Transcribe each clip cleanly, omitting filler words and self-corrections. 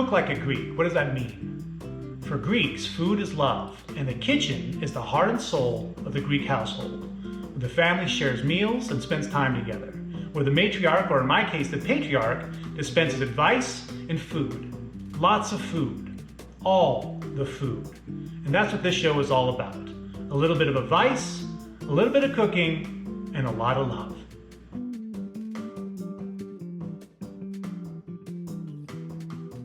cook like a Greek. What does that mean? For Greeks, food is love, and the kitchen is the heart and soul of the Greek household, where the family shares meals and spends time together, where the matriarch, or in my case, the patriarch, dispenses advice and food. Lots of food. All the food. And that's what this show is all about. A little bit of advice, a little bit of cooking, and a lot of love.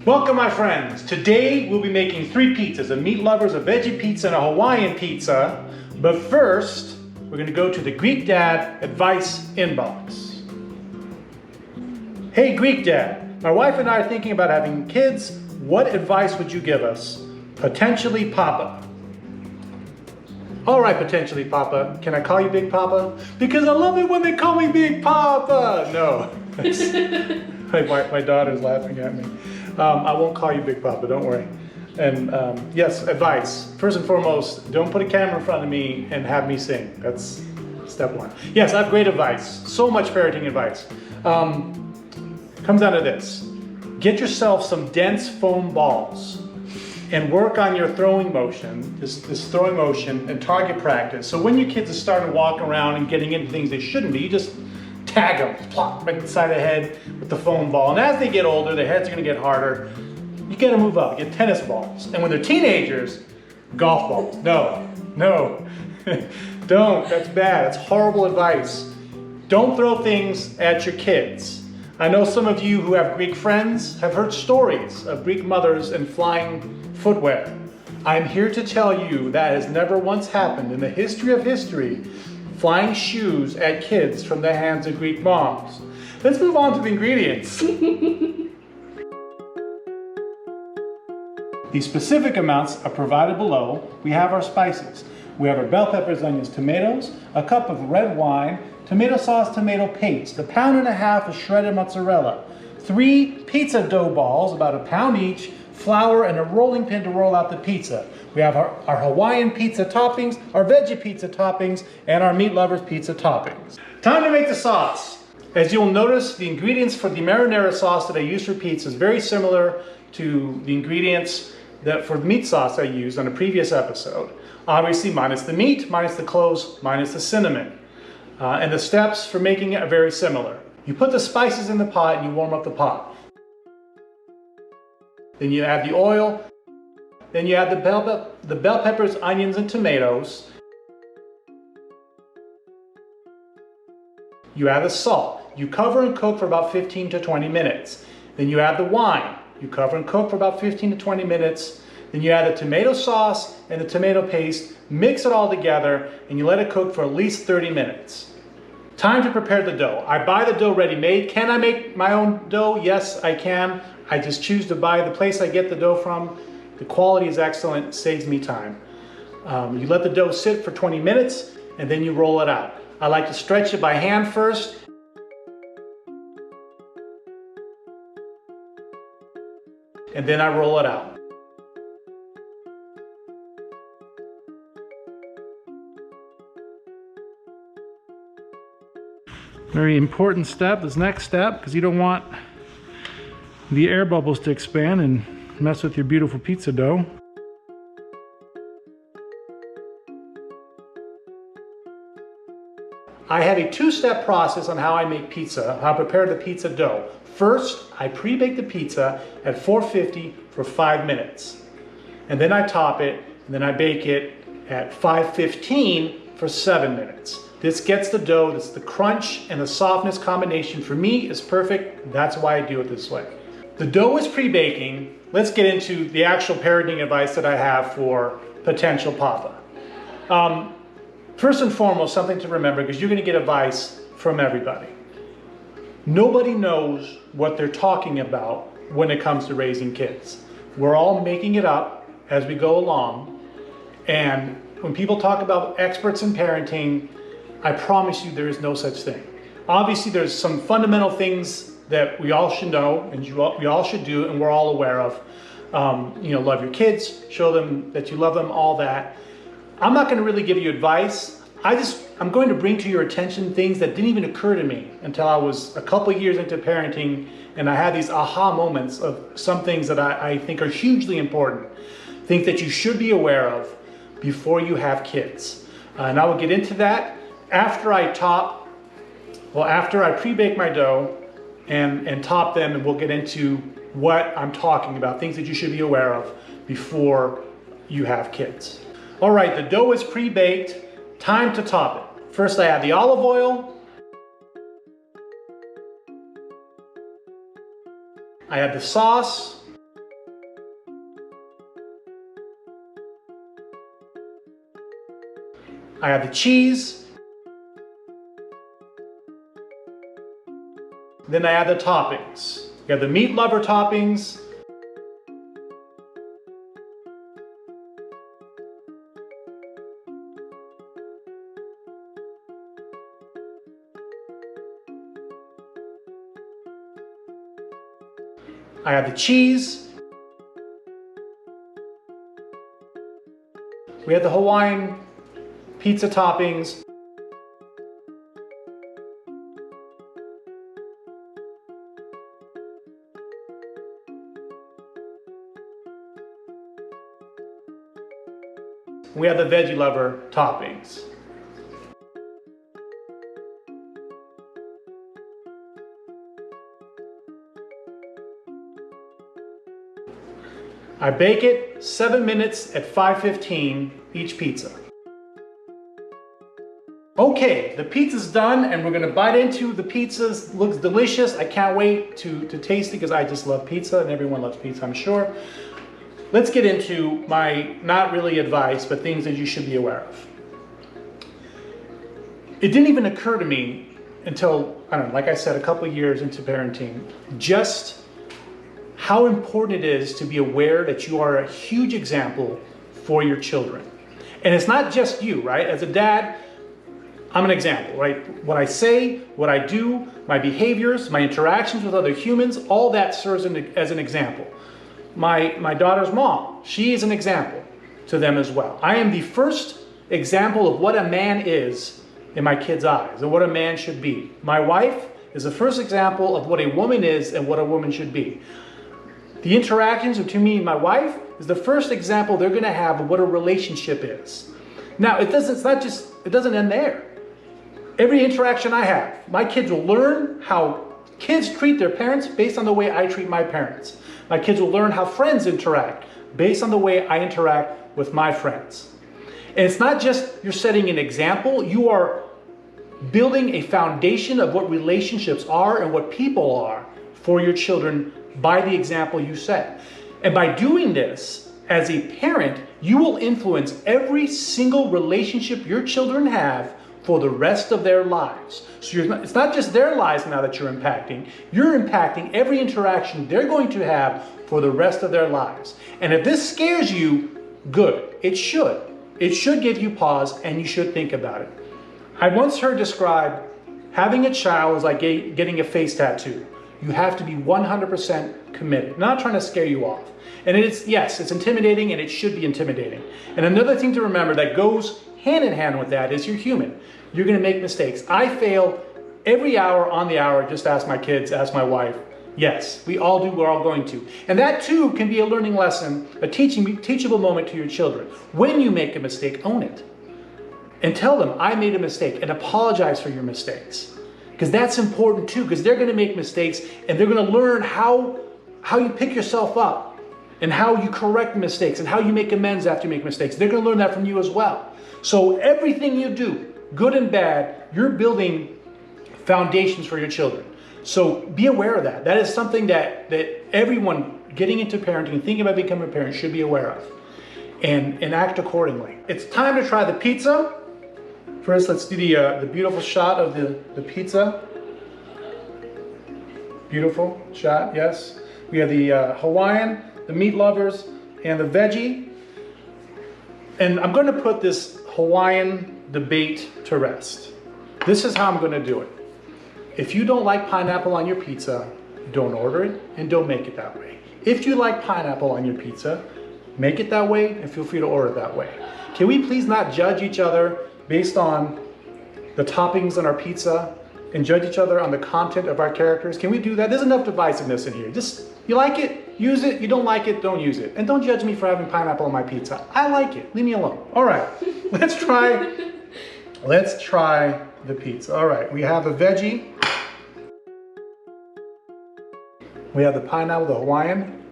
Welcome, my friends. Today we'll be making 3 pizzas, a meat lovers, a veggie pizza, and a Hawaiian pizza. But first, we're going to go to the Greek Dad advice inbox. Hey Greek Dad, my wife and I are thinking about having kids. What advice would you give us? Potentially Papa. All right, potentially Papa. Can I call you Big Papa? Because I love it when they call me Big Papa. No. My daughter's laughing at me. I won't call you Big Papa, don't worry. And yes, advice. First and foremost, don't put a camera in front of me and have me sing. That's step 1. Yes, I have great advice. So much parenting advice. Comes down to this. Get yourself some dense foam balls and work on your throwing motion, this throwing motion and target practice. So when your kids are starting to walk around and getting into things they shouldn't be, you just tag them, plop right inside the head with the foam ball. And as they get older, their heads are gonna get harder. You gotta move up, get tennis balls. And when they're teenagers, golf balls. No, don't, that's bad, that's horrible advice. Don't throw things at your kids. I know some of you who have Greek friends have heard stories of Greek mothers and flying footwear. I'm here to tell you that has never once happened in the history of history. Flying shoes at kids from the hands of Greek moms. Let's move on to the ingredients. The specific amounts are provided below. We have our spices. We have our bell peppers, onions, tomatoes, a cup of red wine, tomato sauce, tomato paste, 1.5 pounds of shredded mozzarella, 3 pizza dough balls, about 1 pound each, flour, and a rolling pin to roll out the pizza. We have our Hawaiian pizza toppings, our veggie pizza toppings, and our meat lovers pizza toppings. Time to make the sauce. As you'll notice, the ingredients for the marinara sauce that I use for pizza is very similar to the ingredients that for the meat sauce I used on a previous episode. Obviously, minus the meat, minus the cloves, minus the cinnamon. And the steps for making it are very similar. You put the spices in the pot and you warm up the pot. Then you add the oil. Then you add the bell peppers, onions, and tomatoes. You add the salt. You cover and cook for about 15 to 20 minutes. Then you add the wine. You cover and cook for about 15 to 20 minutes. Then you add the tomato sauce and the tomato paste, mix it all together, and you let it cook for at least 30 minutes. Time to prepare the dough. I buy the dough ready-made. Can I make my own dough? Yes, I can. I just choose to buy the place I get the dough from. The quality is excellent, saves me time. You let the dough sit for 20 minutes and then you roll it out. I like to stretch it by hand first. And then I roll it out. Very important step, this next step, because you don't want the air bubbles to expand and mess with your beautiful pizza dough. I have a 2-step process on how I make pizza, how I prepare the pizza dough. First, I pre-bake the pizza at 450 for 5 minutes. And then I top it, and then I bake it at 515 for 7 minutes. This gets the dough, that's the crunch and the softness combination for me is perfect. That's why I do it this way. The dough is pre-baking. Let's get into the actual parenting advice that I have for potential Papa. First and foremost, something to remember, because you're going to get advice from everybody. Nobody knows what they're talking about when it comes to raising kids. We're all making it up as we go along. And when people talk about experts in parenting, I promise you there is no such thing. Obviously, there's some fundamental things that we all should know and we all should do and we're all aware of. Love your kids, show them that you love them, all that. I'm not going to really give you advice. I'm going to bring to your attention things that didn't even occur to me until I was a couple years into parenting, and I had these aha moments of some things that I think are hugely important, things that you should be aware of before you have kids. And I will get into that after I pre-bake my dough and top them, and we'll get into what I'm talking about, things that you should be aware of before you have kids. All right, the dough is pre-baked. Time to top it. First I add the olive oil. I add the sauce. I add the cheese. Then I add the toppings. You have the meat lover toppings. I have the cheese. We have the Hawaiian pizza toppings. We have the veggie lover toppings. I bake it 7 minutes at 515 each pizza. Okay, the pizza's done and we're gonna bite into the pizzas. Looks delicious. I can't wait to taste it because I just love pizza and everyone loves pizza, I'm sure. Let's get into my, not really advice, but things that you should be aware of. It didn't even occur to me until, I don't know, like I said, a couple of years into parenting, just how important it is to be aware that you are a huge example for your children. And it's not just you, right? As a dad, I'm an example, right? What I say, what I do, my behaviors, my interactions with other humans, all that serves as an example. My daughter's mom, she is an example to them as well. I am the first example of what a man is in my kids' eyes and what a man should be. My wife is the first example of what a woman is and what a woman should be. The interactions between me and my wife is the first example they're going to have of what a relationship is. Now, it doesn't end there. Every interaction I have, my kids will learn how kids treat their parents based on the way I treat my parents. My kids will learn how friends interact based on the way I interact with my friends. And it's not just you're setting an example, you are building a foundation of what relationships are and what people are for your children by the example you set. And by doing this, as a parent, you will influence every single relationship your children have for the rest of their lives. So it's not just their lives now that you're impacting every interaction they're going to have for the rest of their lives. And if this scares you, good. It should. It should give you pause and you should think about it. I once heard described having a child is like getting a face tattoo. You have to be 100% committed. I'm not trying to scare you off. And yes, it's intimidating and it should be intimidating. And another thing to remember that goes hand in hand with that is you're human. You're going to make mistakes. I fail every hour on the hour. Just ask my kids, ask my wife. Yes, we all do. We're all going to. And that too can be a learning lesson, a teachable moment to your children. When you make a mistake, own it. And tell them, I made a mistake, and apologize for your mistakes. Because that's important too, because they're going to make mistakes and they're going to learn how you pick yourself up and how you correct mistakes and how you make amends after you make mistakes. They're going to learn that from you as well. So everything you do, good and bad, you're building foundations for your children. So be aware of that. That is something that everyone getting into parenting, thinking about becoming a parent, should be aware of and act accordingly. It's time to try the pizza. First, let's do the beautiful shot of the pizza. Beautiful shot, yes. We have the Hawaiian, the meat lovers, and the veggie. And I'm going to put this Hawaiian debate to rest. This is how I'm going to do it. If you don't like pineapple on your pizza, don't order it and don't make it that way. If you like pineapple on your pizza, make it that way and feel free to order it that way. Can we please not judge each other based on the toppings on our pizza and judge each other on the content of our characters? Can we do that? There's enough divisiveness in here. Just, you like it, use it. You don't like it, don't use it. And don't judge me for having pineapple on my pizza. I like it. Leave me alone. All right, let's try the pizza. All right, we have a veggie. We have the pineapple, the Hawaiian.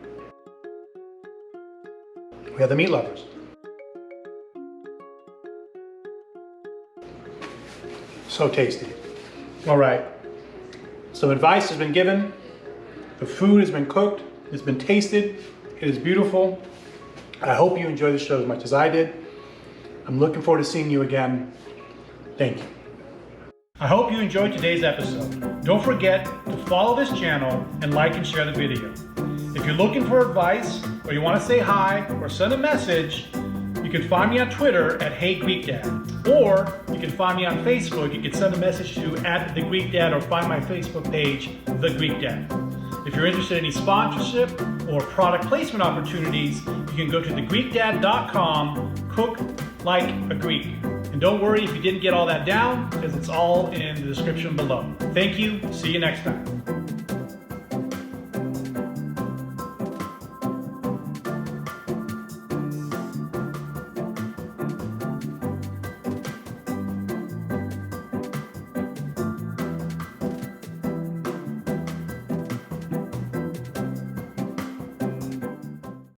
We have the meat lovers. So tasty. All right, some advice has been given. The food has been cooked. It's been tasted. It is beautiful. I hope you enjoyed the show as much as I did. I'm looking forward to seeing you again. Thank you. I hope you enjoyed today's episode. Don't forget to follow this channel and like and share the video. If you're looking for advice, or you want to say hi or send a message, you can find me on Twitter at HeyGreekDad. Or you can find me on Facebook. You can send a message to @TheGreekDad or find my Facebook page, The Greek Dad. If you're interested in any sponsorship or product placement opportunities, you can go to thegreekdad.com, cook like a Greek. And don't worry if you didn't get all that down, because it's all in the description below. Thank you. See you next time.